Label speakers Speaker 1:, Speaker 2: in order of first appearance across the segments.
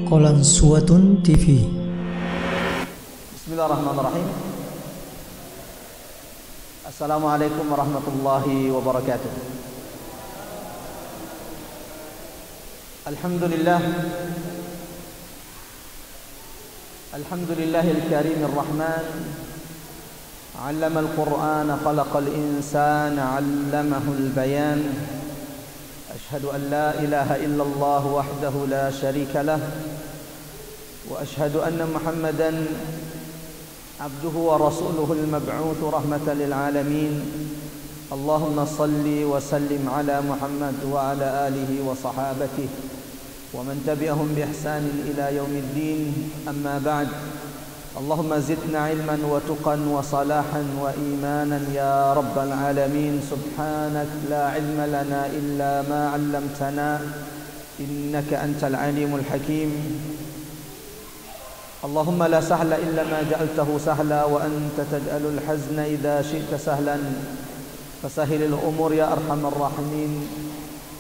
Speaker 1: Qalansuwatun TV.
Speaker 2: Bismillahirrahmanirrahim. Assalamualaikum warahmatullahi wabarakatuh. Alhamdulillah. Alhamdulillahil karimir rahman. 'Allamal Qur'ana khalaqal insana 'allamahul bayan. أشهد أن لا إله إلا الله وحده لا شريك له وأشهد أن محمدا عبده ورسوله المبعوث رحمة للعالمين اللهم صل وسلم على محمد وعلى آله وصحابته ومن تبعهم بإحسان إلى يوم الدين أما بعد اللهم زدنا علما وتقا وصلاحا وإيمانا يا رب العالمين سبحانك لا علم لنا إلا ما علمتنا إنك أنت العليم الحكيم اللهم لا سهل إلا ما جعلته سهلا وأنت تجعل الحزن إذا شئت سهلا فسهل الأمور يا أرحم الراحمين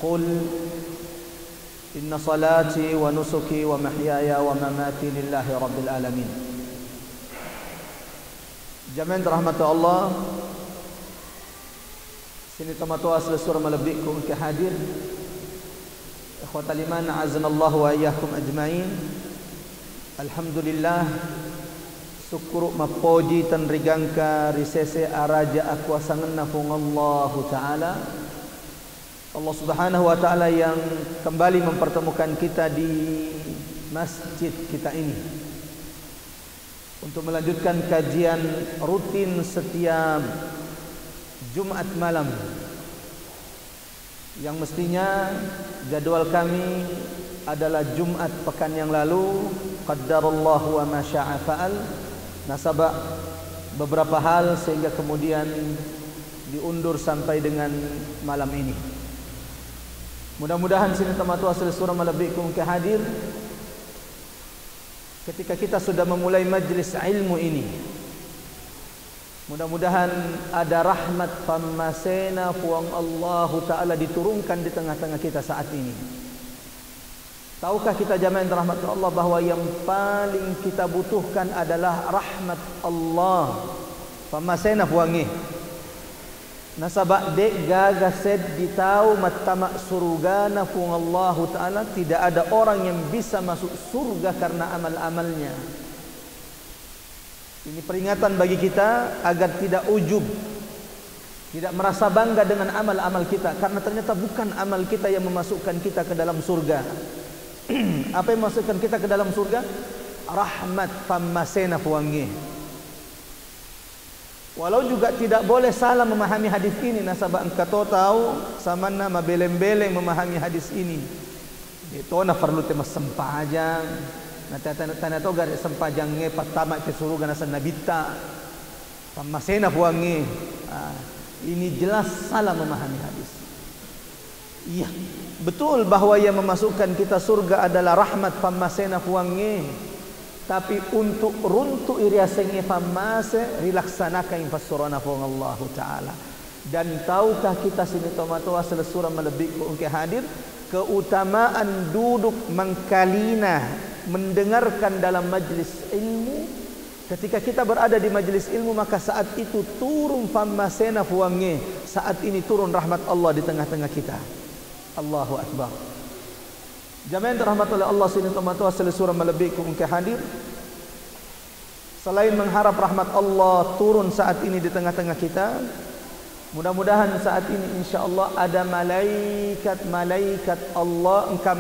Speaker 2: قل إن صلاتي ونسكي ومحياي ومماتي لله رب العالمين. Jamaah rahmat Allah, sini tomato asal surah malabikku ke hadir. Ikhwatal iman, azanallahu wa iyyakum ajmain. Alhamdulillah, syukur mapoji tan rigangka risese araja akuasangan nafung Allah Ta'ala. Allah Subhanahu wa Ta'ala yang kembali mempertemukan kita di masjid kita ini untuk melanjutkan kajian rutin setiap Jumat malam yang mestinya jadwal kami adalah Jumat pekan yang lalu, qaddarallahu wa ma syaa fa'al, nasabah beberapa hal sehingga kemudian diundur sampai dengan malam ini. Mudah-mudahan sini tamatu asal surah malabikum ke hadir ketika kita sudah memulai majlis ilmu ini. Mudah-mudahan ada rahmat pamasena puang Allah Ta'ala diturunkan di tengah-tengah kita saat ini. Tahukah kita jamaah yang dirahmati Allah bahwa yang paling kita butuhkan adalah rahmat Allah. Pamasena puangi. Nasabak dek gagased ditau matamak surga nafung Allah Ta'ala. Tidak ada orang yang bisa masuk surga karena amal-amalnya. Ini peringatan bagi kita agar tidak ujub, tidak merasa bangga dengan amal-amal kita, karena ternyata bukan amal kita yang memasukkan kita ke dalam surga. Apa yang memasukkan kita ke dalam surga? Rahmat pamasena puangi. Walau juga tidak boleh salah memahami hadis ini, nasabah engkau tahu sama nama beleng-beleng memahami hadis ini. Itu na perlu tema sempajang. Na tana to garis sempajang nge pertama ke surga nasa nabita. Pamasena puangi. Ini jelas salah memahami hadis. Iya, betul bahwa yang memasukkan kita surga adalah rahmat pamasena puangi. Tapi untuk runtuk iriaseng ifamase rilaksanakan infassurana pun Allah Ta'ala. Dan tahukah kita sini tomato asal surah melebihku untuk hadir keutamaan duduk mengkalina mendengarkan dalam majlis ilmu. Ketika kita berada di majlis ilmu, maka saat itu turun famasena fuange. Saat ini turun rahmat Allah di tengah-tengah kita. Allahu Akbar. Jamaah yang dirahmati oleh Allah sini tomato asal surah melebihku untuk hadir. Selain mengharap rahmat Allah turun saat ini di tengah-tengah kita, mudah-mudahan saat ini insya-Allah ada malaikat Allah, engkau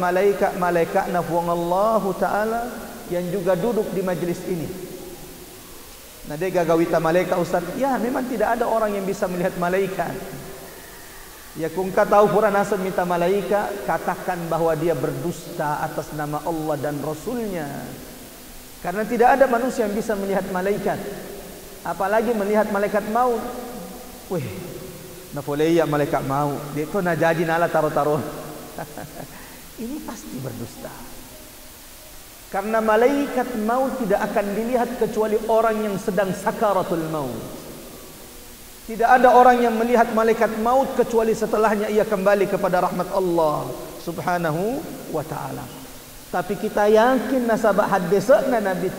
Speaker 2: malaikat nafwang Allah Ta'ala yang juga duduk di majlis ini. Nah, dia gagawita malaikat Ustaz. Ya, memang tidak ada orang yang bisa melihat malaikat. Ya, kung ka tahu pura nasa minta malaikat, katakan bahwa dia berdusta atas nama Allah dan Rasulnya. Karena tidak ada manusia yang bisa melihat malaikat, apalagi melihat malaikat maut. Wih, nafoleya malaikat maut. Dia itu najaji nala taruh-taruh. Ini pasti berdusta. Karena malaikat maut tidak akan dilihat kecuali orang yang sedang sakaratul maut. Tidak ada orang yang melihat malaikat maut kecuali setelahnya ia kembali kepada rahmat Allah Subhanahu wa ta'ala. Tapi kita yakin nasabak hadisna Nabi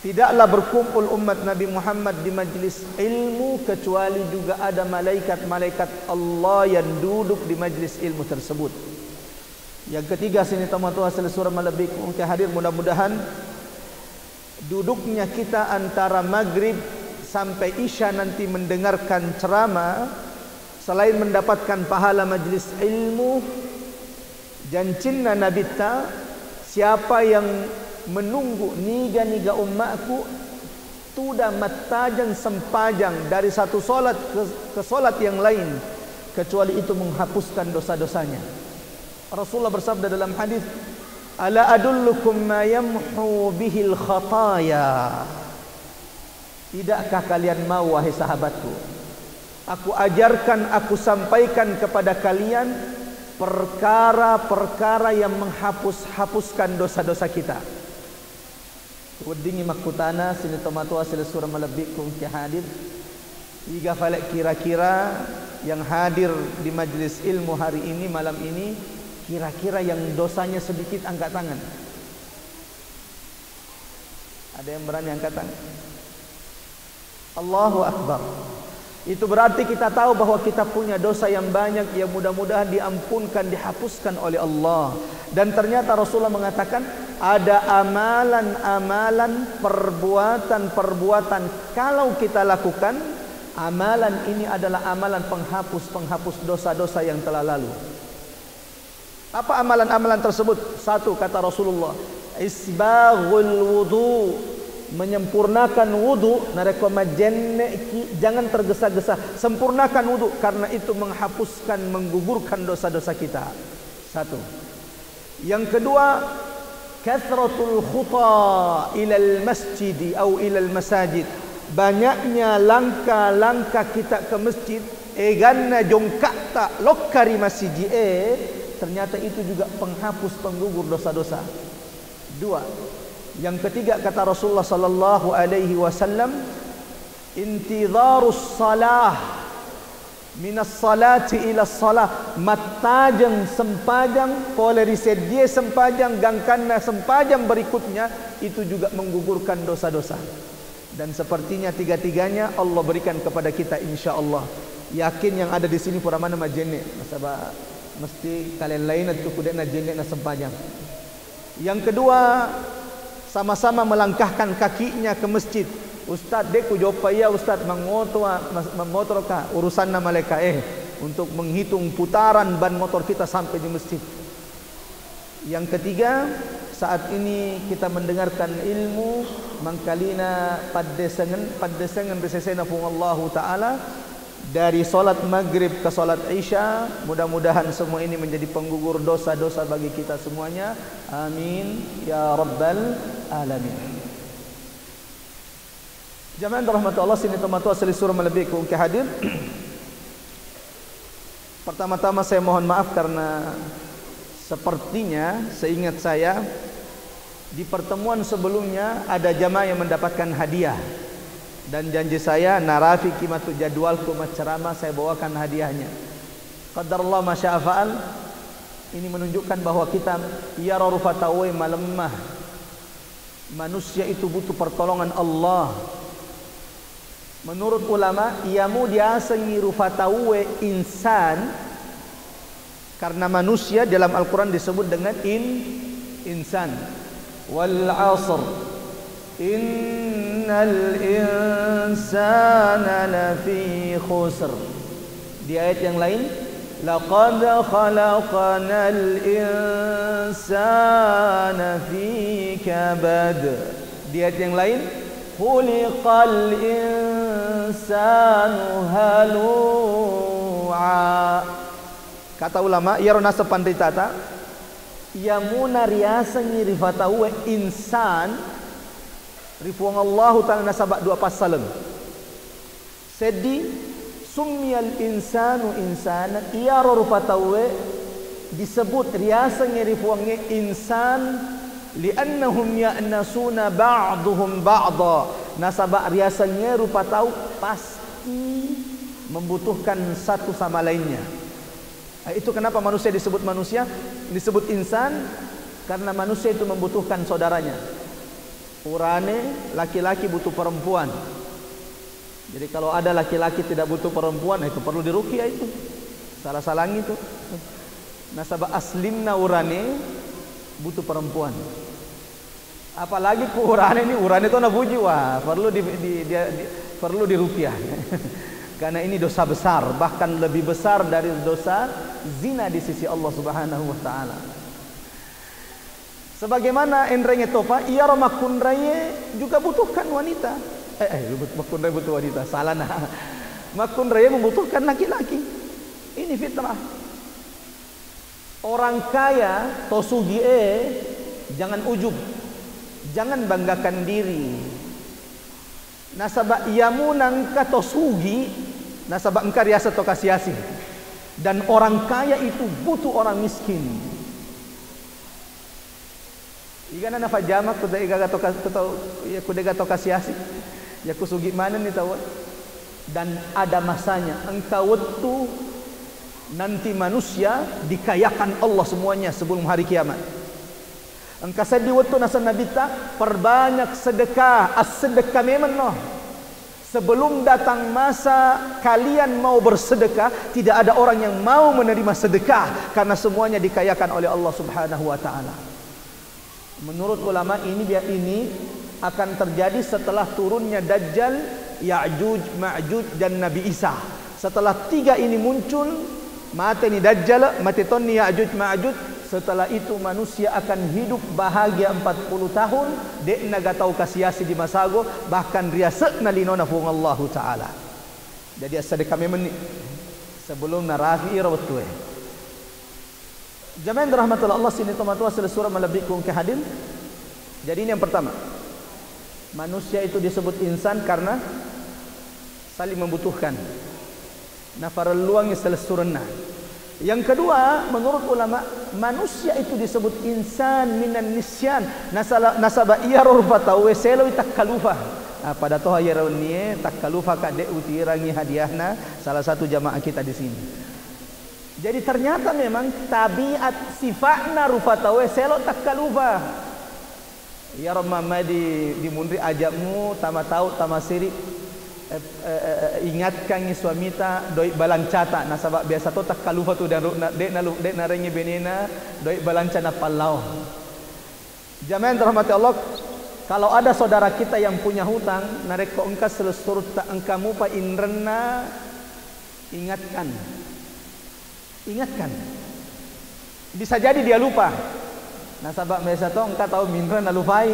Speaker 2: tidaklah berkumpul umat Nabi Muhammad di majlis ilmu kecuali juga ada malaikat-malaikat Allah yang duduk di majlis ilmu tersebut. Yang ketiga sini teman-teman surah malabik mungkin hadir, mudah-mudahan duduknya kita antara maghrib sampai isya nanti mendengarkan ceramah, selain mendapatkan pahala majlis ilmu, jancinna Nabi siapa yang menunggu niga umatku tuda matajang sempajang dari satu solat ke solat yang lain, kecuali itu menghapuskan dosa-dosanya. Rasulullah bersabda dalam hadis, ala adullukum ma yamhu bihil khataya. Tidakkah kalian mau wahai sahabatku, aku ajarkan, aku sampaikan kepada kalian perkara-perkara yang menghapuskan dosa-dosa kita. Wedingi makutana sini tomatua sila surah malabikum ki hadir. Tiga falak kira-kira yang hadir di majlis ilmu hari ini, malam ini, kira-kira yang dosanya sedikit angkat tangan. Ada yang berani angkat tangan? Allahu Akbar. Itu berarti kita tahu bahwa kita punya dosa yang banyak yang mudah-mudahan diampunkan, dihapuskan oleh Allah. Dan ternyata Rasulullah mengatakan ada amalan-amalan, perbuatan-perbuatan kalau kita lakukan, amalan ini adalah amalan penghapus dosa-dosa yang telah lalu. Apa amalan-amalan tersebut? Satu, kata Rasulullah, isbaghul wudu, menyempurnakan wudu. Jangan tergesa-gesa, sempurnakan wudu, karena itu menghapuskan, menggugurkan dosa-dosa kita. Satu. Yang kedua, kathratul khuta ilal masjid atau ilal masajid, banyaknya langkah-langkah kita ke masjid. Ganna jongkata lokari masjid, ternyata itu juga penghapus, penggugur dosa-dosa. Dua. Yang ketiga, kata Rasulullah sallallahu alaihi wasallam, intidharus salah minas salati ila salah, matajang sempajang, polariset dia sempajang, gangkanna sempajang berikutnya, itu juga menggugurkan dosa-dosa. Dan sepertinya tiga-tiganya Allah berikan kepada kita insyaallah. Yakin yang ada di sini pura mana majene, masaba mesti kalian lain itu kudena jene na sempajang. Yang kedua, sama-sama melangkahkan kakinya ke masjid. Ustaz deku jopaya Ustaz mengotor ka urusan na malaikat untuk menghitung putaran ban motor kita sampai di masjid. Yang ketiga, saat ini kita mendengarkan ilmu mangkalina paddesengan besesena pun Allah Ta'ala dari solat maghrib ke solat isya. Mudah-mudahan semua ini menjadi penggugur dosa-dosa bagi kita semuanya. Amin ya rabbal alamin. Jamaah rahmat Allah, sini tomatua selisur melebihi ke hadir. Pertama-tama saya mohon maaf karena sepertinya seingat saya di pertemuan sebelumnya ada jamaah yang mendapatkan hadiah. Dan janji saya narafi kimatu jadwalku ceramah saya bawakan hadiahnya. Qadarullah masya'a fa'al. Ini menunjukkan bahwa kita ya rarufatawe malemah. Manusia itu butuh pertolongan Allah. Menurut ulama, iamu diasengi rufatawe insan, karena manusia dalam Al-Quran disebut dengan insan. Wal 'asr innal insana lafi khusr. Di ayat yang lain, laqad khalaqnal insana fi kabad. Di ayat yang lain, khuliqal insanu halu'a. Kata ulama, ya rona sepandritata, yamuna riasangi rifatahu insan rifuang Allah Ta'ala nasabak dua pasalan. Sedi summiyal insanu insana, iya rifatahu disebut riasangi rifuangnya insan li'annahum ya'nasuna ba'duhum ba'da. Nasabak riasannya rupa tahu pasti membutuhkan satu sama lainnya. Itu kenapa manusia disebut manusia, disebut insan, Karena manusia itu membutuhkan saudaranya. Urane laki-laki butuh perempuan. Jadi kalau ada laki-laki tidak butuh perempuan, itu perlu diruqyah itu. Salah-salang itu. Nasabah aslimna urane butuh perempuan. Apalagi ku urane itu na buji, wah perlu diruqyah. Karena ini dosa besar, bahkan lebih besar dari dosa zina di sisi Allah Subhanahu wa taala. Sebagaimana enrenge topa, ia makunraye juga butuhkan wanita. Makunraye butuh wanita, salah nah. Makunraye membutuhkan laki-laki. Ini fitrah. Orang kaya tosugi jangan ujub. Jangan banggakan diri. Nasabah iamunang ka tosugi, nasabah engkar yasa to kasiasi. Dan orang kaya itu butuh orang miskin. Igana na fajamak kudega to kasiasi. Ya kusugi mana ni tahu. Dan ada masanya engkau itu nanti manusia dikayakan Allah semuanya sebelum hari kiamat. Engkau sedi waktu nasa Nabi tak perbanyak sedekah, as-sedekah memang noh. Sebelum datang masa kalian mau bersedekah, tidak ada orang yang mau menerima sedekah karena semuanya dikayakan oleh Allah Subhanahu wa taala. Menurut ulama ini akan terjadi setelah turunnya Dajjal, Ya'juj, Ma'juj dan Nabi Isa. Setelah tiga ini muncul, mati ni Dajjal, mati tonni Ya'juj, Ma'juj. Setelah itu manusia akan hidup bahagia 40 tahun. Dek naga tahu kasiasi di masago, bahkan riasakna linona fung Allah taala. Jadi sedekah memang sebelum narafi rawatu. Jamaah rahmatullah Allah sini tomatua surah malabikum ke hadir. Jadi ini yang pertama. Manusia itu disebut insan karena saling membutuhkan. Nafarul luang selsurna. Yang kedua, menurut ulama, manusia itu disebut insan minan nisyan. Nasaba iyarur fatawe selo takkalufa. Pada toha yarun nie takkalufa kade utirangi hadiahna salah satu jamaah kita di sini. Jadi ternyata memang tabiat sifatna rufatawe selo takkalufa. Ya Mama di mundri ajakmu tama tahu tama siri ingatkan ni suamita doi balancata nasabak biasa to takkalufa tu dan dek narengi benena doi balancana palau. Jamaah rahmati Allah, kalau ada saudara kita yang punya hutang narek ko engka selesur ta engkamu pa inrenna, ingatkan. Bisa jadi dia lupa. Nasabak biasa to engka tahu minren nalufai,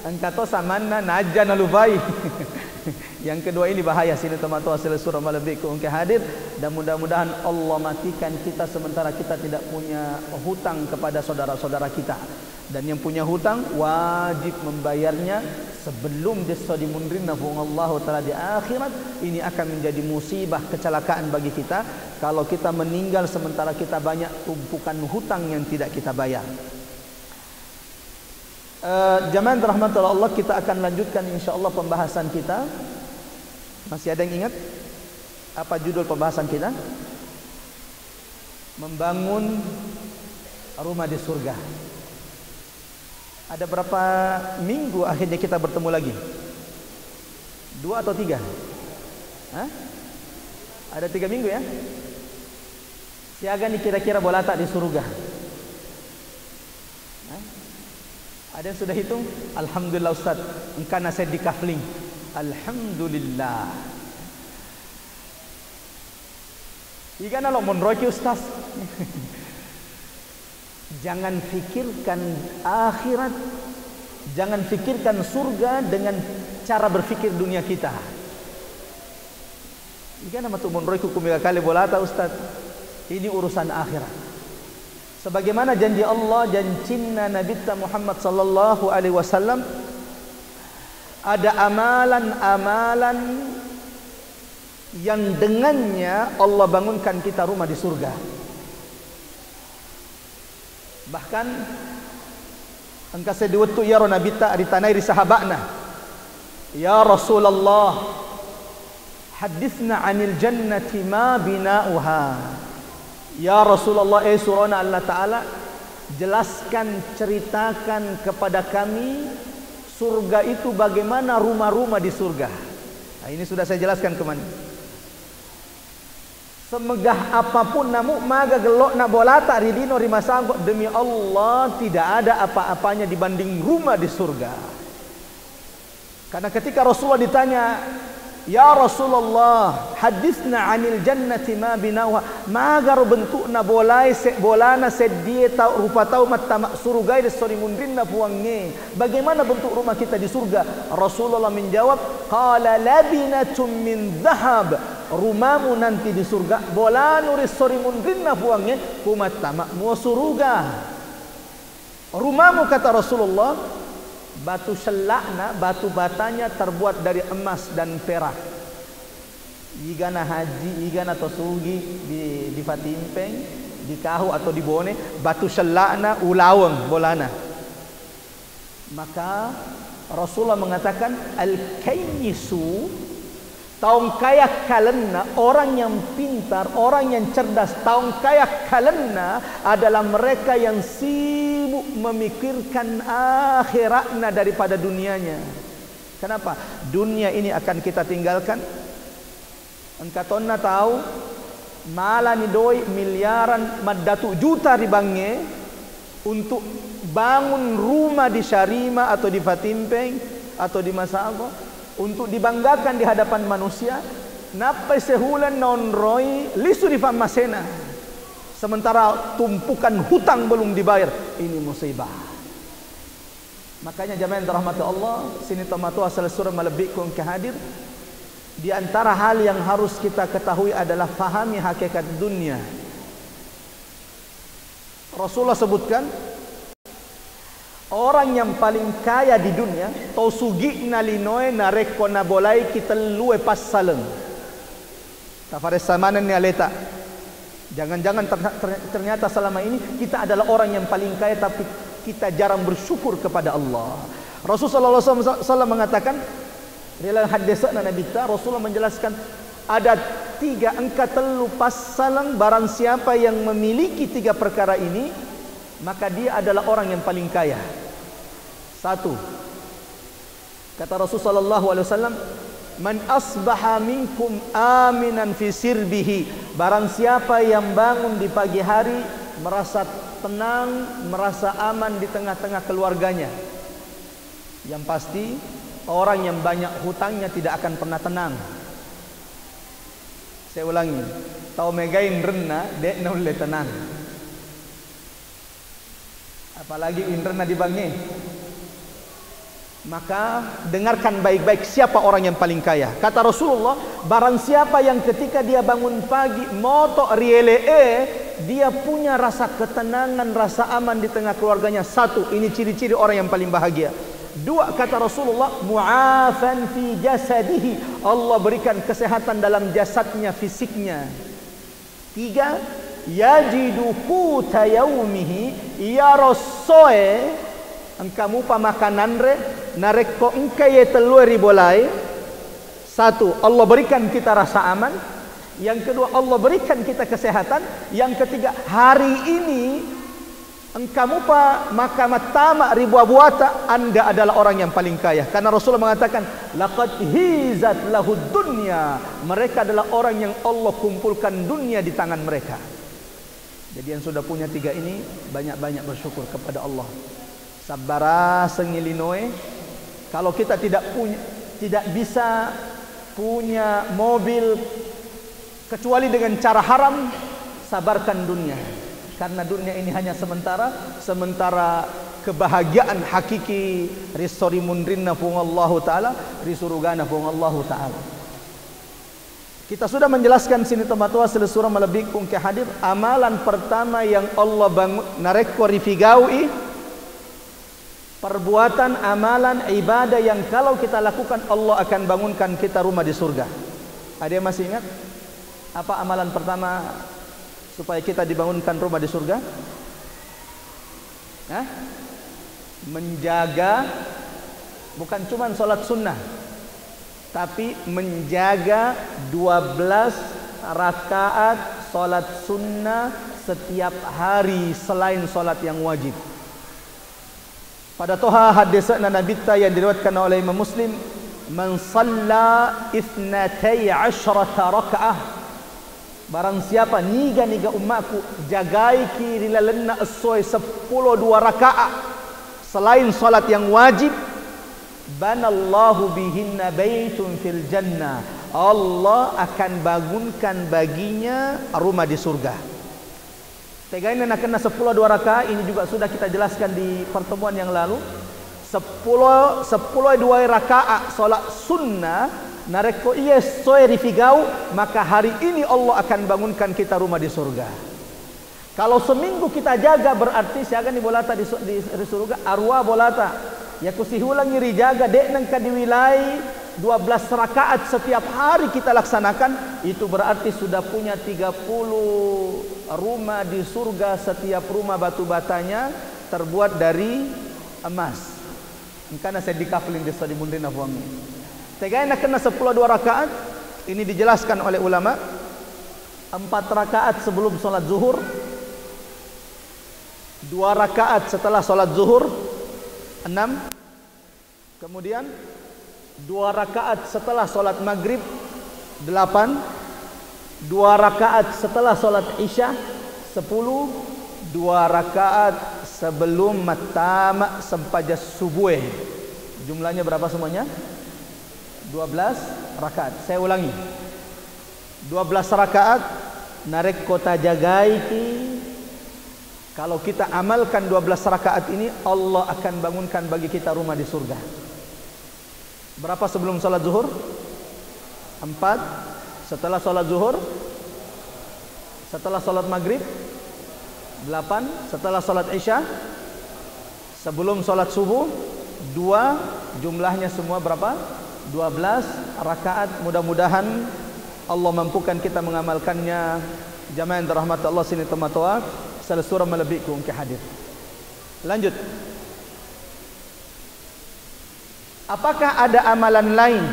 Speaker 2: engka to samanna naja nalufai. Yang kedua ini bahaya. Sini tomato hasil surah malabiku ungke hadir. Dan mudah-mudahan Allah matikan kita sementara kita tidak punya hutang kepada saudara-saudara kita. Dan yang punya hutang wajib membayarnya sebelum desa dimundrin nafung Allah taala di akhirat. Ini akan menjadi musibah, kecelakaan bagi kita kalau kita meninggal sementara kita banyak tumpukan hutang yang tidak kita bayar. Jamaah rahmatullah Allah, kita akan lanjutkan insyaallah pembahasan kita. Masih ada yang ingat apa judul pembahasan kita? Membangun rumah di surga. Ada berapa minggu akhirnya kita bertemu lagi? 2 atau 3? Hah? Ada 3 minggu ya? Siaga nih kira-kira bola tak di surga? Hah? Ada yang sudah hitung? Alhamdulillah Ustaz, engkau nasihat di kafling. Alhamdulillah. Ikan lo monroki Ustaz. Jangan fikirkan akhirat, jangan fikirkan surga dengan cara berfikir dunia kita. Ikan nama tu monroki kumila kali bolata Ustaz. Ini urusan akhirat. Sebagaimana janji Allah, janjina Nabi Muhammad sallallahu alaihi wasallam, ada amalan-amalan yang dengannya Allah bangunkan kita rumah di surga. Bahkan engkau sediwatu ya Nabi ta di tanai di sahabatna. Ya Rasulullah, hadithna 'anil jannati ma bina'uha. Ya Rasulullah, surana Allah Ta'ala, jelaskan, ceritakan kepada kami surga itu bagaimana rumah-rumah di surga. Nah, ini sudah saya jelaskan kemana. Semegah apapun namu maga gelok na bolata ridino rimasanggo, demi Allah tidak ada apa-apanya dibanding rumah di surga. Karena ketika Rasulullah ditanya, ya Rasulullah, hadisna anil jannati ma binauha, magar bentukna bolana sedie tau rupa tau mata surga de sori mundrinna puangne. Bagaimana bentuk rumah kita di surga? Rasulullah menjawab, qala labinatum min dhahab. Rumahmu nanti di surga bolanu risori mundrinna puangne kumata mu surga. Rumahmu kata Rasulullah, batu selakna, batu batanya terbuat dari emas dan perak. Igana haji, igana tosugi di Fatimpeng, di Kahu atau di Bone, batu selakna ulaweng bolana. Maka Rasulullah mengatakan al-kayyisu, taung kaya kalenna, orang yang pintar, orang yang cerdas, taung kaya kalenna adalah mereka yang sibuk memikirkan akhiratnya daripada dunianya. Kenapa? Dunia ini akan kita tinggalkan. Engkatonna tahu malah ni doi miliaran madatu juta ribange untuk bangun rumah di Syarima atau di Fatimpeng atau di Masabo, untuk dibanggakan di hadapan manusia. Napai sehulan non roy lisu di famasena, sementara tumpukan hutang belum dibayar. Ini musibah. Makanya jamaah yang dirahmati Allah, sini tamatu asal surah malabikun kehadir. Di antara hal yang harus kita ketahui adalah fahami hakikat dunia. Rasulullah sebutkan, orang yang paling kaya di dunia tau sugi na linoe na rekko na bolai kita lue pas saleng. Tafare samanan ni aleta. Jangan-jangan ternyata selama ini kita adalah orang yang paling kaya tapi kita jarang bersyukur kepada Allah. Rasulullah SAW mengatakan dalam hadis Nabi kita, Rasulullah menjelaskan ada 3 angka telu pas saleng, barang siapa yang memiliki 3 perkara ini maka dia adalah orang yang paling kaya. 1, kata Rasulullah SAW, man asbaha minkum aminan fi sirbihi, barang siapa yang bangun di pagi hari merasa tenang, merasa aman di tengah-tengah keluarganya. Yang pasti orang yang banyak hutangnya tidak akan pernah tenang. Saya ulangi, tau megain renna dek nulle tenang. Apalagi inrena di bange. Maka dengarkan baik-baik siapa orang yang paling kaya. Kata Rasulullah, barang siapa yang ketika dia bangun pagi moto rielee, dia punya rasa ketenangan, rasa aman di tengah keluarganya. 1, ini ciri-ciri orang yang paling bahagia. 2, kata Rasulullah, mu'afan fi jasadihi, Allah berikan kesehatan dalam jasadnya, fisiknya. 3, yajidu quta yaumihi, ya rosoe engkamu pa makanan re narekko engkai telue ribolai. 1, Allah berikan kita rasa aman. Yang 2, Allah berikan kita kesehatan. Yang 3, hari ini engkamu pa maka matama ribu abuata, Anda adalah orang yang paling kaya. Karena Rasulullah mengatakan, laqad hizat lahud dunya, mereka adalah orang yang Allah kumpulkan dunia di tangan mereka. Jadi yang sudah punya 3 ini banyak-banyak bersyukur kepada Allah. Sabara sengilinoe, kalau kita tidak bisa punya mobil kecuali dengan cara haram, sabarkan dunia. Karena dunia ini hanya sementara kebahagiaan hakiki risori mundrinna fungallahu ta'ala, risurugana fungallahu ta'ala. Kita sudah menjelaskan sini tematua selesura melebihkan ke hadir. Amalan pertama yang Allah bangun narekko rifigaui, perbuatan amalan ibadah yang kalau kita lakukan Allah akan bangunkan kita rumah di surga. Ada yang masih ingat apa amalan pertama supaya kita dibangunkan rumah di surga? Menjaga, bukan cuma sholat sunnah, tapi menjaga 12 rakaat solat sunnah setiap hari selain solat yang wajib. Pada toha hadis Nabi yang diriwayatkan oleh Imam Muslim, man shalla 12 raka'ah, barang siapa niga umatku jagai ki rilalena esoi 10 rakaat selain salat yang wajib, banallahu bihinna baitun fil jannah, Allah akan bangunkan baginya rumah di surga. Tegain nak kena 10 rakaat ini juga sudah kita jelaskan di pertemuan yang lalu. 10 rakaat solat sunnah nareko iya soe rifigau, maka hari ini Allah akan bangunkan kita rumah di surga. Kalau seminggu kita jaga berarti siaga ni bolata di surga arwah bolata. Ya kusihulang iri jaga dek nang ka di wilayah 12 rakaat setiap hari kita laksanakan, itu berarti sudah punya 30 rumah di surga, setiap rumah batu batanya terbuat dari emas. Karena saya dikaflin di studi mundin afuangi. Tegai nak kena 10 rakaat. Ini dijelaskan oleh ulama. 4 rakaat sebelum solat zuhur, 2 rakaat setelah solat zuhur, 6. Kemudian 2 rakaat setelah solat maghrib, 8. 2 rakaat setelah solat isya, 10. 2 rakaat sebelum matama sampai subuh. Jumlahnya berapa semuanya? 12 rakaat. Saya ulangi. 12 rakaat narek kota jagai ki. Kalau kita amalkan 12 rakaat ini, Allah akan bangunkan bagi kita rumah di surga. Berapa sebelum salat zuhur? 4. Setelah salat zuhur? Setelah salat maghrib? 8. Setelah salat isya? Sebelum salat subuh? 2. Jumlahnya semua berapa? 12 rakaat. Mudah-mudahan Allah mampukan kita mengamalkannya. Jamaah yang dirahmati Allah sini tematoa selesura melebihi ke hadir. Lanjut. Apakah ada amalan lain?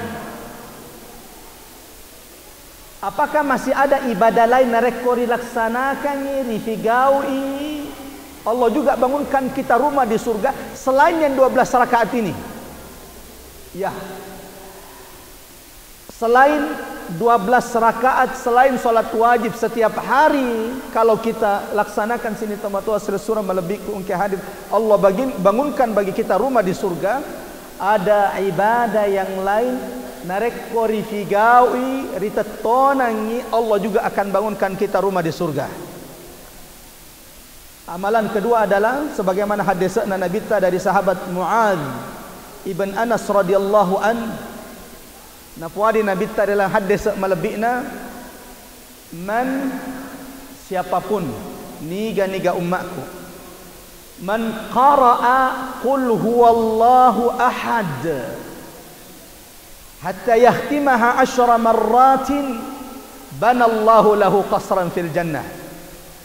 Speaker 2: Apakah masih ada ibadah lain narek kori laksanakan rifigaui? Allah juga bangunkan kita rumah di surga selain yang 12 rakaat ini. Ya. Selain 12 rakaat, selain solat wajib setiap hari, kalau kita laksanakan sini tamatua selesura melebihi ke hadir, Allah bangunkan bagi kita rumah di surga. Ada ibadah yang lain narek korifigawi ritetonangi, Allah juga akan bangunkan kita rumah di surga. Amalan kedua adalah sebagaimana hadis Nabi dari sahabat Mu'adz ibn Anas radhiyallahu an. Napuadi Nabi dalam hadis malebihna, man siapapun niga umatku, man qara'a qul huwallahu ahad hatta yahtimaha 10 marratin banallahu lahu qasran fil jannah.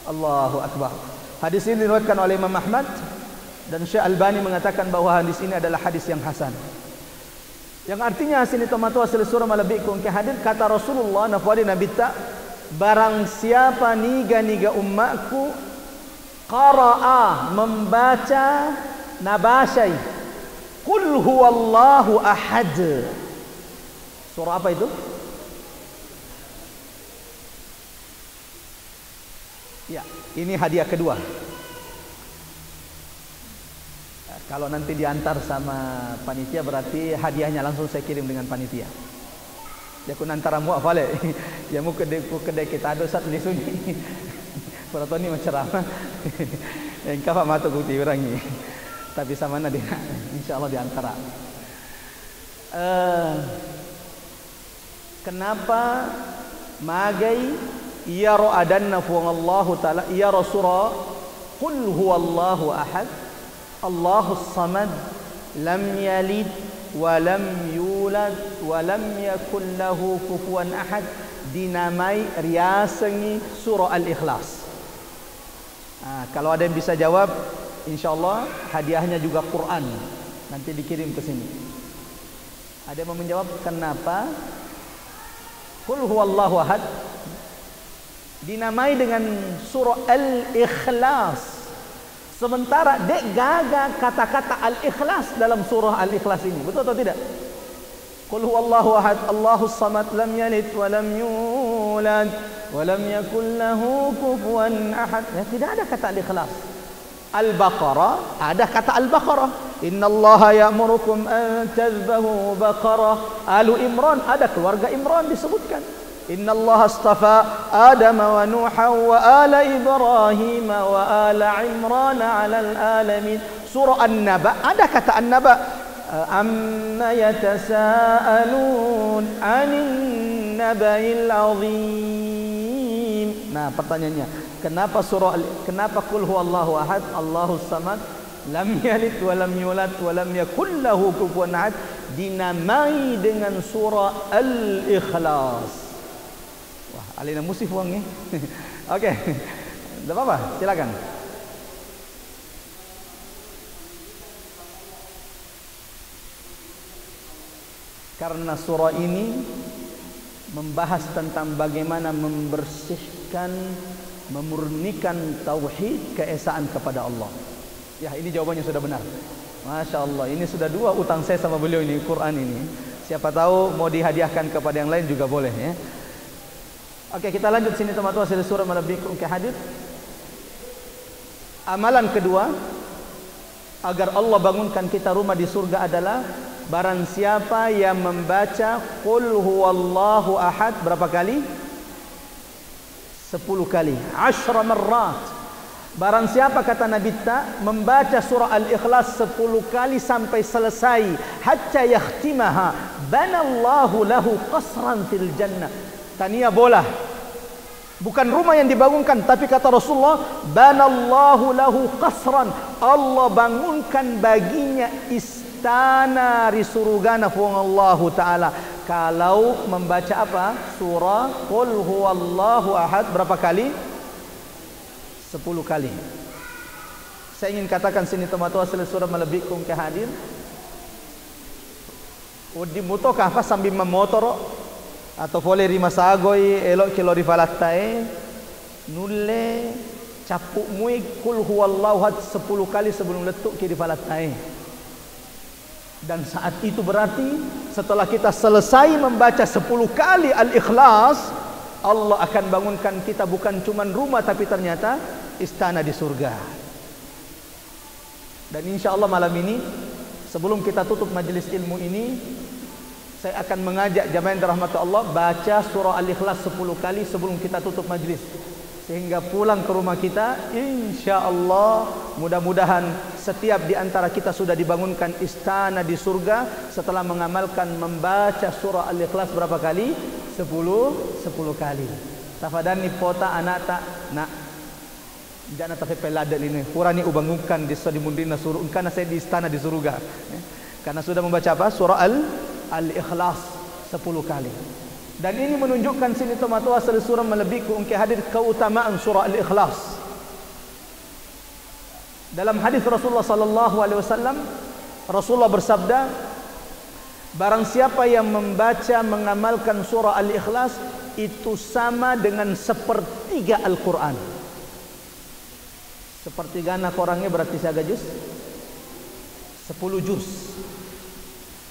Speaker 2: Allahu akbar. Hadis ini diriwayatkan oleh Imam Ahmad dan Syekh Albani mengatakan bahwa hadis ini adalah hadis yang hasan. Yang artinya sini tomato asal surah malabikum ke hadir, kata Rasulullah nafwadi Nabi ta, barang siapa niga umatku qara'a membaca nabashai qul huwallahu ahad. Surah apa itu? Ya, ini hadiah kedua. Kalau nanti diantar sama panitia berarti hadiahnya langsung saya kirim dengan panitia. Ya aku nantara mu afale. Ya mu kedai kita ada sat di sini. Peraton ni menceramah. Yang kafa matu bukti orang ni. Tapi sama na dia. Insyaallah diantara. Kenapa magai ya ra'adanna fuwallahu ta'ala ya rasulullah qul huwallahu ahad Allahus samad lam yalid wa lam yulad wa lam yakul lahu kufuwan ahad, dinamai riasangi surah Al-Ikhlas. Kalau ada yang bisa jawab, insyaallah hadiahnya juga Quran nanti dikirim ke sini. Ada yang mau menjawab kenapa qul huwallahu ahad? dinamai dengan surah Al-Ikhlas. Sementara dek gagal kata-kata Al-Ikhlas dalam surah Al-Ikhlas ini. Betul atau tidak? Qul huwallahu ahad, Allahus samad, lam yalid wa lam yulad wa lam yakul lahu kufuwan ahad. Ya, tidak ada kata Al-Ikhlas. Al-Baqarah ada kata Al-Baqarah. Innallaha ya'murukum an tadhbahu baqarah. Alu Imran ada keluarga Imran disebutkan. Innallaha astafa Adam wa Nuha wa ala Ibrahim wa ala Imran 'alal alamin. Surah An-Naba ada kata An-Naba. Amma yatasaalun 'anil naba'il 'azim. Nah, pertanyaannya, kenapa qul huwallahu ahad, Allahus samad, lam yalid wa lam yulad wa lam yakul lahu kufuwan ahad dinamai dengan surah Al-Ikhlas? Wah, alina musif wang ni. Okey. Tak apa-apa, silakan. Karena surah ini membahas tentang bagaimana membersihkan, memurnikan tauhid, keesaan kepada Allah. Ya, ini jawabannya sudah benar. Masya Allah, ini sudah 2 utang saya sama beliau ini, Quran ini. Siapa tahu mau dihadiahkan kepada yang lain juga boleh ya. Oke, kita lanjut sini teman-teman, surah Malabikum ke hadis. Amalan kedua agar Allah bangunkan kita rumah di surga adalah barang siapa yang membaca Qul huwallahu ahad berapa kali? 10 kali. 10 marrat. Barang siapa kata Nabi membaca surah Al-Ikhlas 10 kali sampai selesai, hatta yakhtimaha, banallahu lahu qasran fil jannah. Tania bola. Bukan rumah yang dibangunkan, tapi kata Rasulullah, banallahu lahu qasran. Allah bangunkan baginya istana di surga Allah Ta'ala. Kalau membaca apa? Surah Qul huwallahu ahad berapa kali? 10 kali. Saya ingin katakan sini teman-teman, surah Malabikum ke hadir. Udi mutoka apa sambil memotor atau boleh rima sagoi elok kilo rifalatai nulle capuk mui Qul huwallahu ahad 10 kali sebelum letuk ke rifalatai. Dan saat itu berarti setelah kita selesai membaca 10 kali Al-Ikhlas, Allah akan bangunkan kita bukan cuma rumah, tapi ternyata istana di surga. Dan insya Allah malam ini, sebelum kita tutup majelis ilmu ini, saya akan mengajak jamaah yang dirahmati Allah baca surah Al-Ikhlas 10 kali sebelum kita tutup majelis, sehingga pulang ke rumah kita insya Allah mudah-mudahan setiap di antara kita sudah dibangunkan istana di surga setelah mengamalkan membaca surah Al-Ikhlas berapa kali? 10 kali. Tafadan ni pota anak tak nak jangan tak peladat ini. Kurani ubangunkan di mundina suruh karena saya di istana di surga. Karena sudah membaca apa? Surah Al-Ikhlas 10 kali. Dan ini menunjukkan sini teman-teman surah Malabikum ke hadir keutamaan surah Al-Ikhlas. Dalam hadis Rasulullah sallallahu alaihi wasallam, Rasulullah bersabda, barang siapa yang membaca mengamalkan surah Al-Ikhlas itu sama dengan sepertiga Al-Quran. Sepertiga anak orangnya berarti siaga juz? 10 juz.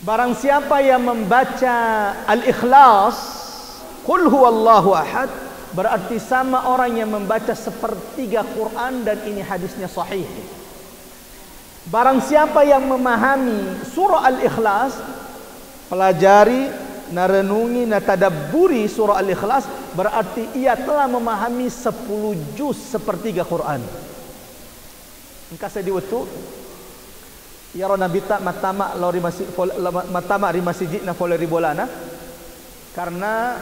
Speaker 2: Barang siapa yang membaca Al-Ikhlas Qul huwallahu ahad berarti sama orang yang membaca sepertiga Quran, dan ini hadisnya sahih. Barang siapa yang memahami surah Al-Ikhlas, pelajari, narenungi, natadabburi surah Al-Ikhlas, berarti ia telah memahami 10 juz sepertiga Quran. Engkau saya diwetu ya Nabi tak matama lori masih matama ri masjid na foleri bolana, karena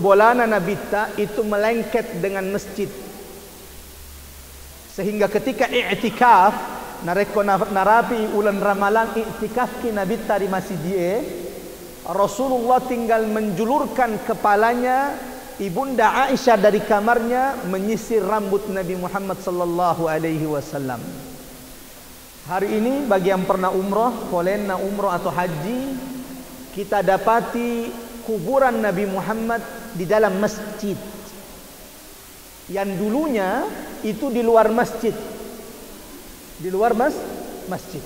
Speaker 2: bolana Nabi tak itu melengket dengan masjid, sehingga ketika i'tikaf nareko narapi ulan ramalan i'tikaf ki Nabi tak di masjid, Rasulullah tinggal menjulurkan kepalanya Ibunda Aisyah dari kamarnya menyisir rambut Nabi Muhammad sallallahu alaihi wasallam. Hari ini bagi yang pernah umrah, polena umrah atau haji, kita dapati kuburan Nabi Muhammad di dalam masjid. Yang dulunya itu di luar masjid. Di luar masjid.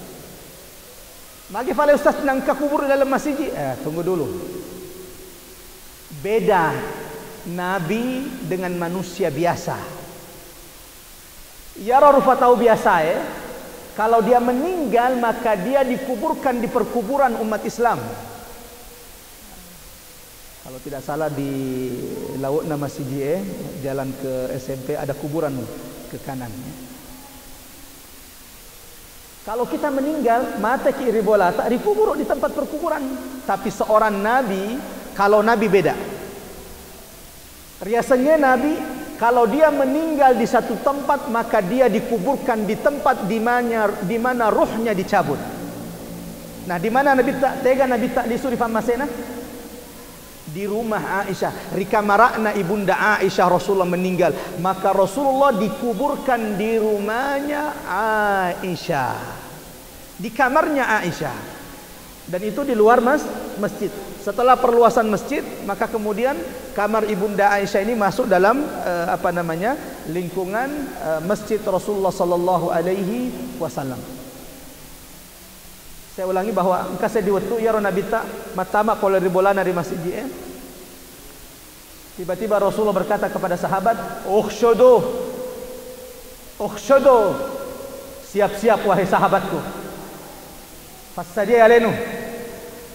Speaker 2: Maka fale ustaz nang kubur dalam masjid. Tunggu dulu. Beda Nabi dengan manusia biasa. Ya Rarufa tahu biasa ya. Kalau dia meninggal maka dia dikuburkan di perkuburan umat Islam. Kalau tidak salah di Laut Nama CGE, jalan ke SMP ada kuburan ke kanan. Kalau kita meninggal, mata kiri bola tak dikubur di tempat perkuburan. Tapi seorang nabi, kalau nabi beda. Riasanya nabi, kalau dia meninggal di satu tempat, maka dia dikuburkan di tempat di mana ruhnya dicabut. Nah, di mana Nabi tak tega, Nabi tak disuri famasena? Di rumah Aisyah. Rika marakna ibunda Aisyah Rasulullah meninggal, maka Rasulullah dikuburkan di rumahnya Aisyah, di kamarnya Aisyah, dan itu di luar masjid. Setelah perluasan masjid, maka kemudian kamar ibunda Aisyah ini masuk dalam lingkungan masjid Rasulullah sallallahu alaihi wasallam. Saya ulangi bahwa engkau saya diwatu ya Nabi tak matama pola ribolana di masjid dia. Tiba-tiba Rasulullah berkata kepada sahabat, "Ukhshudu, siap-siap wahai sahabatku. Fastadia alenu,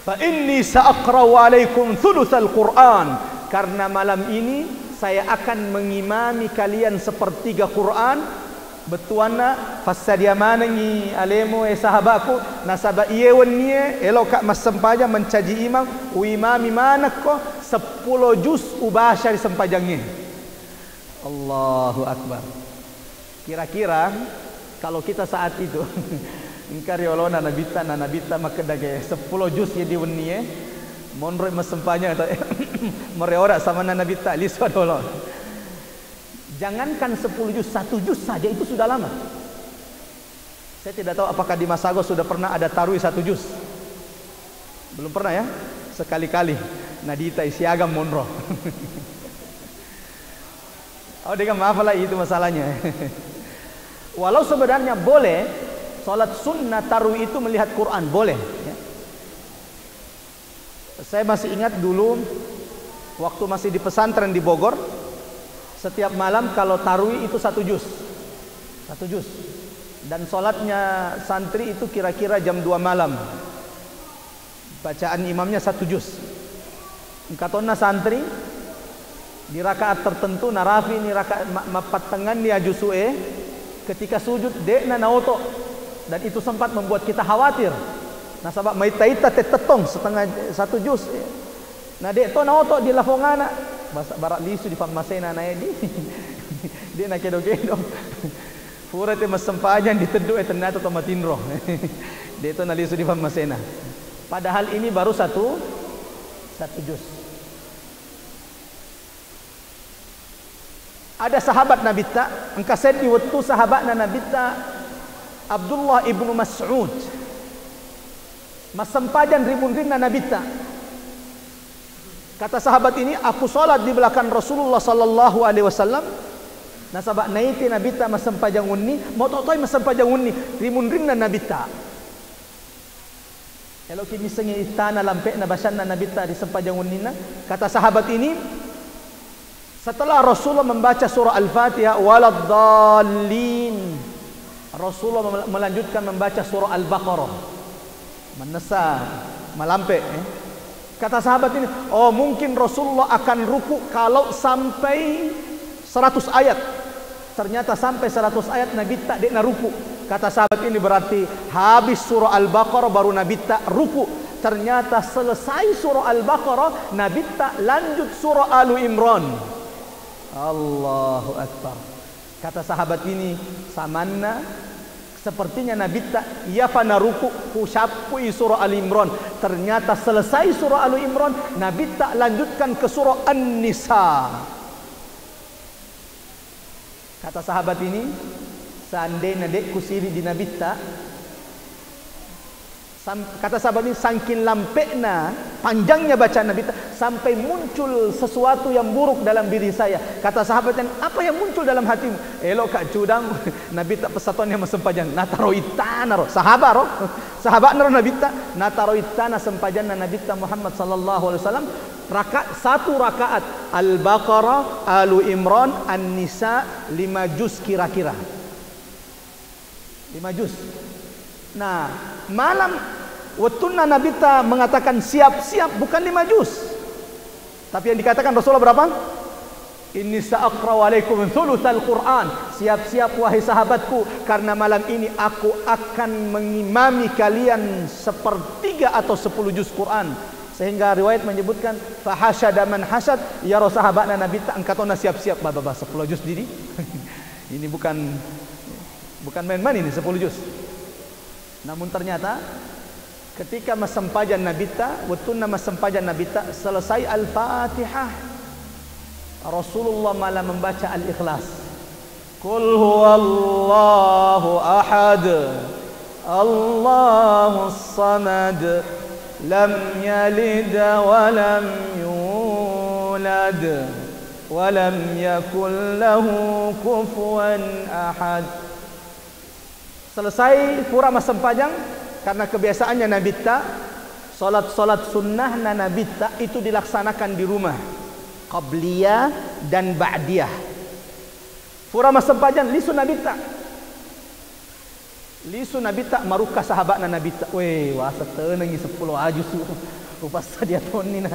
Speaker 2: fa inni sa'aqra'u alaikum thulutsal Qur'an." Karena malam ini saya akan mengimami kalian sepertiga Quran. Betuana fasadia manangi alemu sahabatku nasaba iyewen nie elok mas sempaja mencaji imam imami manakko 10 juz ubashar sempajangnya. Allahu akbar. Kira-kira kalau kita saat itu ingkariolona nabita makadage 10 juz ya diwennie monroy mas sempanya atau mereora sama nabita liswa dolo. Jangankan 10 juz, 1 juz saja itu sudah lama. Saya tidak tahu apakah di Masagos sudah pernah ada tarui 1 juz. Belum pernah ya? Sekali-kali. Nadita isiagam monro. Oh, dengan maaf lah itu masalahnya. Walau sebenarnya boleh salat sunnah tarui itu melihat Quran, boleh ya. Saya masih ingat dulu waktu masih di pesantren di Bogor. Setiap malam kalau tarawih itu 1 juz. 1 juz. Dan sholatnya santri itu kira-kira jam 2 malam. Bacaan imamnya 1 juz. Katonna santri di rakaat tertentu narafi ni rakaat mapatengan dia jusue ketika sujud dekna naoto, dan itu sempat membuat kita khawatir. Nah sabab maitaita tetong setengah 1 juz. Nah dek to naoto di lafongana barak lisu di famasena na di dia nak kedo-kedo pura te masempajan diteduh ternyata tomatinro dia itu nalisu di famasena, padahal ini baru satu juz. Ada sahabat Nabi tak engkaset di waktu sahabat Nabi tak Abdullah ibnu Mas'ud masempajan rimun-rin Nabi tak. Kata sahabat ini, aku salat di belakang Rasulullah sallallahu alaihi wasallam. Nah sahabat naiti Nabi ta masempajang unni, mau totoi masempajang unni, rimun rinna Nabi ta. Kalau kimi sengi istana lampe na basanna Nabi ta di sempajang unnina, kata sahabat ini, setelah Rasulullah membaca surah Al-Fatihah waladdallin, Rasulullah melanjutkan membaca surah Al-Baqarah. Menesa malampe Kata sahabat ini, oh mungkin Rasulullah akan ruku kalau sampai 100 ayat. Ternyata sampai 100 ayat Nabi tak dek na ruku. Kata sahabat ini berarti habis surah Al-Baqarah baru Nabi tak ruku. Ternyata selesai surah Al-Baqarah Nabi tak lanjut surah Alu Imran. Allahu Akbar. Kata sahabat ini, samanna sepertinya Nabi tak ya fana ruku kusapui surah Al Imran. Ternyata selesai surah Al Imran Nabi tak lanjutkan ke surah An-Nisa. Kata sahabat ini, seandainya dek kusiri di Nabi tak Kata sahabat ini, sangkin lampekna panjangnya bacaan Nabi sampai muncul sesuatu yang buruk dalam diri saya. Kata sahabat yang, apa yang muncul dalam hatimu? Elok kak cudang Nabi tak pesatuan yang sempajan nataro itana ro sahabat ro sahabat naro Nabi tak nataro itana sempajan Nabi tak Muhammad sallallahu alaihi wasallam satu rakaat Al-Baqarah, Alu Imran, An-Nisa 5 juz kira-kira 5 juz. Nah, malam waktu Nabi ta mengatakan siap-siap bukan 5 juz. Tapi yang dikatakan Rasulullah berapa? Inni sa'aqra'u alaikum thulutsal Qur'an. Siap-siap wahai sahabatku, karena malam ini aku akan mengimami kalian 1/3 atau 10 juz Quran. Sehingga riwayat menyebutkan fahasyada man hasad, ya sahabatna Nabi ta angkatona siap-siap baba 10 juz diri. Ini bukan main-main ini 10 juz. Namun ternyata ketika masempajan Nabita, waktu masempajan Nabita selesai Al-Fatihah, Rasulullah malah membaca Al-Ikhlas. Qul huwallahu ahad, Allahus samad, lam yalid wa lam yulad, wa lam yakul lahu kufuwan ahad. Selesai pura masempajang, karena kebiasaannya Nabi ta solat sunnah Nabi ta itu dilaksanakan di rumah, qabliyah dan ba'diyah. Pura masempajang lisu Nabi ta maruka sahabat Nabi ta. Weh, wasa tenangi 10 ajus rupasa dia tonina.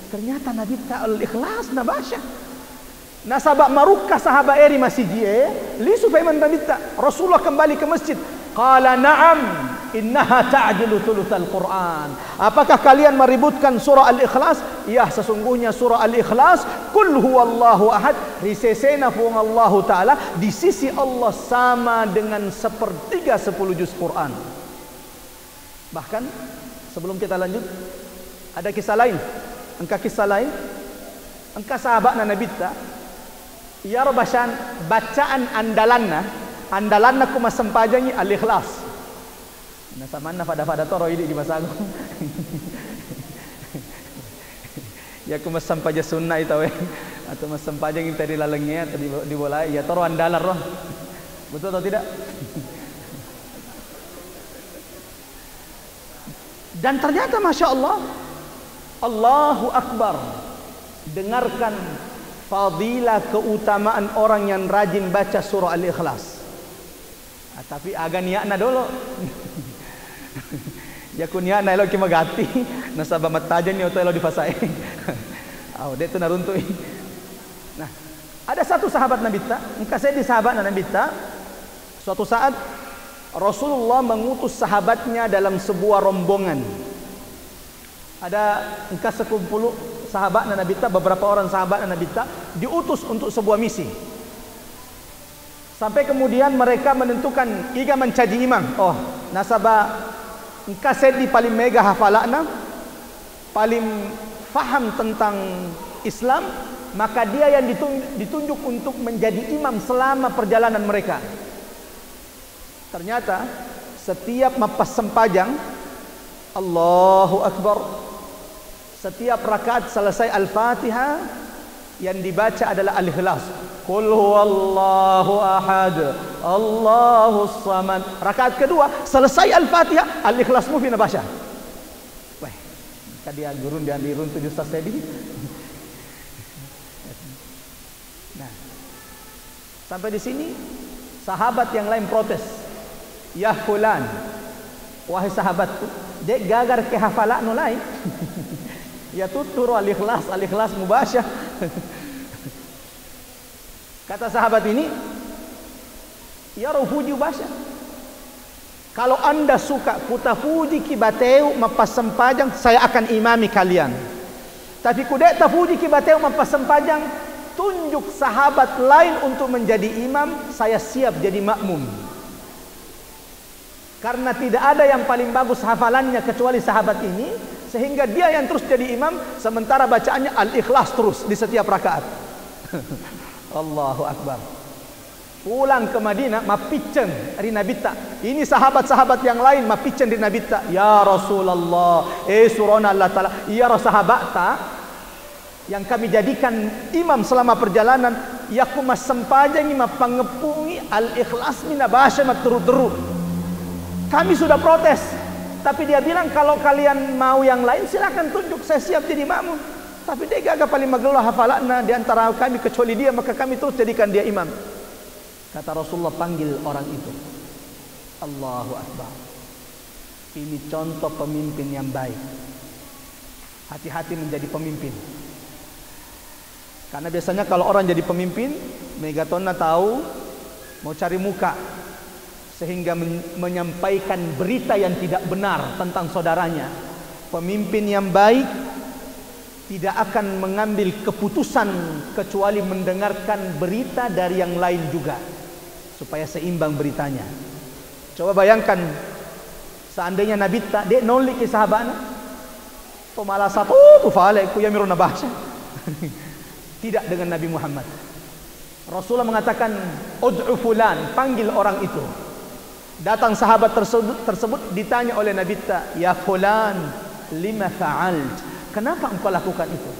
Speaker 2: Ternyata Nabi ta Al-Ikhlas na basya. Nasabak marukah sahabat eri masih dia lisu faiman Nabi ta. Rasulullah kembali ke masjid, qala na'am innaha ta'dilu thulutsal Qur'an. Apakah kalian meributkan surah Al-Ikhlas? Ya, sesungguhnya surah Al-Ikhlas qul huwallahu ahad risesena fuung Allah taala di sisi Allah sama dengan 1/3 10 juz Quran. Bahkan sebelum kita lanjut, ada kisah lain. Engkau sahabat Nabi ta ya bacaan andalanna ku masempajangi Al-Ikhlas. Nah samanna pada toro ini di masago. Ya ku masempaja sunnah itu atau masempajang yang tadi lalengnya atau di bola ya toro andalan roh. Betul atau tidak? Dan ternyata Masya Allah, Allahu Akbar. Dengarkan fadilah keutamaan orang yang rajin baca surah Al-Ikhlas. Tapi agak niatna dulu. Ya kunyana elo kimagati nasaba matajan ni elo difasai. Dia tu naruntui. Nah, ada satu sahabat Nabi ta, engkau di sahabat Nabi ta, suatu saat Rasulullah mengutus sahabatnya dalam sebuah rombongan. Ada engkau sekumpul sahabat Nabi ta, beberapa orang sahabat Nabi ta diutus untuk sebuah misi. Sampai kemudian mereka menentukan iga mencaji imam. Oh, nasabah engkau sedi paling mega hafalakna, paling faham tentang Islam, maka dia yang ditunjuk untuk menjadi imam selama perjalanan mereka. Ternyata setiap mapas sempajang Allahu Akbar, setiap rakaat selesai Al-Fatihah yang dibaca adalah Al-Ikhlas. Qul huwallahu ahad, Allahus samad. Rakaat kedua selesai Al-Fatihah, Al-Ikhlas mu fina baca. Wah, dia gurun dia dirun tu Ustaz tadi. Nah, sampai di sini sahabat yang lain protes. Ya fulan, wahai sahabatku, dek gagar ke hafalan no lain. Ya tuturu Al-Ikhlas mubasyah. Kata sahabat ini, ya rufuji basyah. Kalau anda suka kutafuji kibateu mapas sempajang, saya akan imami kalian. Tapi kudek tafuji kibateu mapas sempajang, tunjuk sahabat lain untuk menjadi imam, saya siap jadi makmum. Karena tidak ada yang paling bagus hafalannya kecuali sahabat ini, sehingga dia yang terus jadi imam, sementara bacaannya Al-Ikhlas terus di setiap rakaat. Allahu Akbar. Pulang ke Madinah, mapicen dari Nabi tak. Ini sahabat-sahabat yang lain mapicen di Nabi tak. Ya Rasulullah, surona Allah Ta'ala. Ya sahabat tak, yang kami jadikan imam selama perjalanan, yaku mas sempajangi mapangepungi al-ikhlas mina bahasa teru-teru. Kami sudah protes, tapi dia bilang kalau kalian mau yang lain silakan tunjuk, saya siap jadi makmum. Tapi dia gagah paling magelah hafalana di antara kami kecuali dia, maka kami terus jadikan dia imam. Kata Rasulullah, panggil orang itu. Allahu Akbar. Ini contoh pemimpin yang baik. Hati-hati menjadi pemimpin. Karena biasanya kalau orang jadi pemimpin, megatonna tahu mau cari muka, sehingga menyampaikan berita yang tidak benar tentang saudaranya. Pemimpin yang baik tidak akan mengambil keputusan kecuali mendengarkan berita dari yang lain juga, supaya seimbang beritanya. Coba bayangkan seandainya Nabi tak dek nolik ke sahabatnya, to malah satu tu fale ku yamiruna bahasa. Tidak dengan Nabi Muhammad. Rasulullah mengatakan, ud'u fulan, panggil orang itu. Datang sahabat tersebut ditanya oleh Nabi tak, ya fulan, lima fa'alt, kenapa engkau lakukan itu?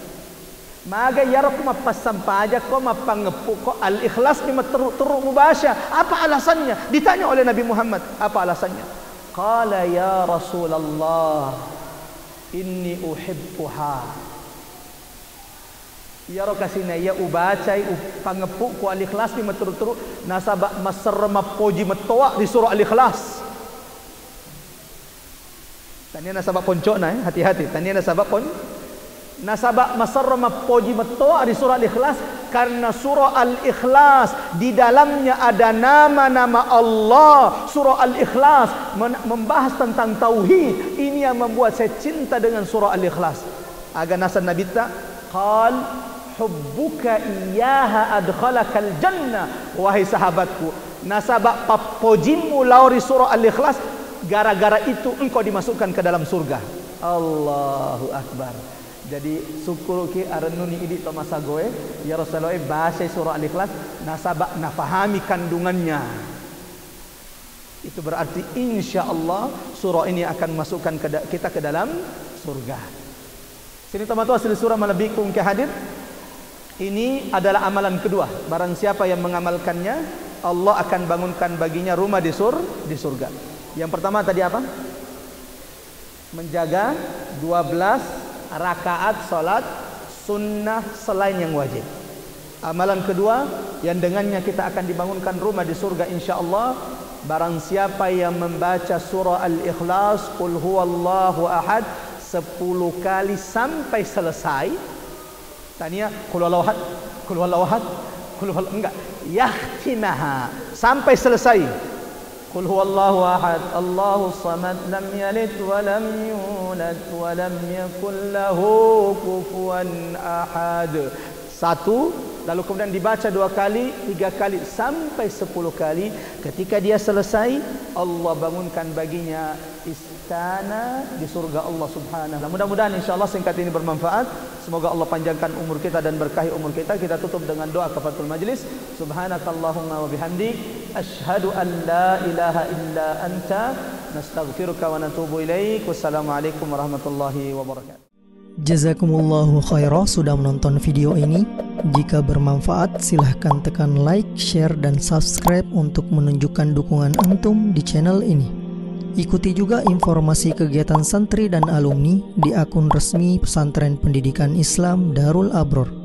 Speaker 2: Maka ya aku mapasampaja kau mapangepu kau al-ikhlas lima teruk mubasya. Apa alasannya? Ditanya oleh Nabi Muhammad, apa alasannya? Qala ya Rasulullah, inni uhibbuha. Ya rokasina ya ubacai pangepu ku al-ikhlas lima teruk nasabak maserma poji metoa di surah al-ikhlas. Tanya nasabak poncona, hati-hati. Tanya nasabak pon. Nasabak masarrama poji metoa di surah al-ikhlas, karena surah al-ikhlas di dalamnya ada nama-nama Allah. Surah al-ikhlas membahas tentang tauhid. Ini yang membuat saya cinta dengan surah al-ikhlas. Agar nasab Nabi ta qal hubbuka iyyaha adkhalakal jannah. Wahai sahabatku, nasabak papojimu lauri surah al-ikhlas, gara-gara itu engkau dimasukkan ke dalam surga. Allahu Akbar. Jadi syukur ki arenuni idi to masa goe ya Rasulullah bahasa surah al-ikhlas nasabak nafahami kandungannya. Itu berarti insyaallah surah ini akan masukkan kita ke dalam surga. Sini teman-teman asli surah malabikum ke hadir. Ini adalah amalan kedua. Barang siapa yang mengamalkannya, Allah akan bangunkan baginya rumah di surga. Yang pertama tadi apa? Menjaga 12 rakaat salat sunnah selain yang wajib. Amalan kedua yang dengannya kita akan dibangunkan rumah di surga insyaallah, barang siapa yang membaca surah al-ikhlas qul huwallahu ahad 10 kali sampai selesai. Tanya qul huwallahu ahad, qul huwallahu ahad, qul huwallahu enggak, yakhtimaha sampai selesai. Qul huwallahu ahad, Allahus samad, lam yalid wa lam yulad wa lam yakul lahu kufuwan ahad. 1, lalu kemudian dibaca 2 kali, 3 kali sampai 10 kali. Ketika dia selesai, Allah bangunkan baginya istana di surga Allah Subhanahu. Mudah-mudahan insyaallah singkat ini bermanfaat. Semoga Allah panjangkan umur kita dan berkahi umur kita. Kita tutup dengan doa kafaratul majlis. Subhanakallahumma wa bihamdik, asyhadu an la ilaha illa anta, nastaghfiruka wa natubu ilaik. Wassalamualaikum warahmatullahi wabarakatuh.
Speaker 1: Jazakumullahu khairan sudah menonton video ini. Jika bermanfaat, silahkan tekan like, share, dan subscribe untuk menunjukkan dukungan antum di channel ini. Ikuti juga informasi kegiatan santri dan alumni di akun resmi Pesantren Pendidikan Islam Darul Abror.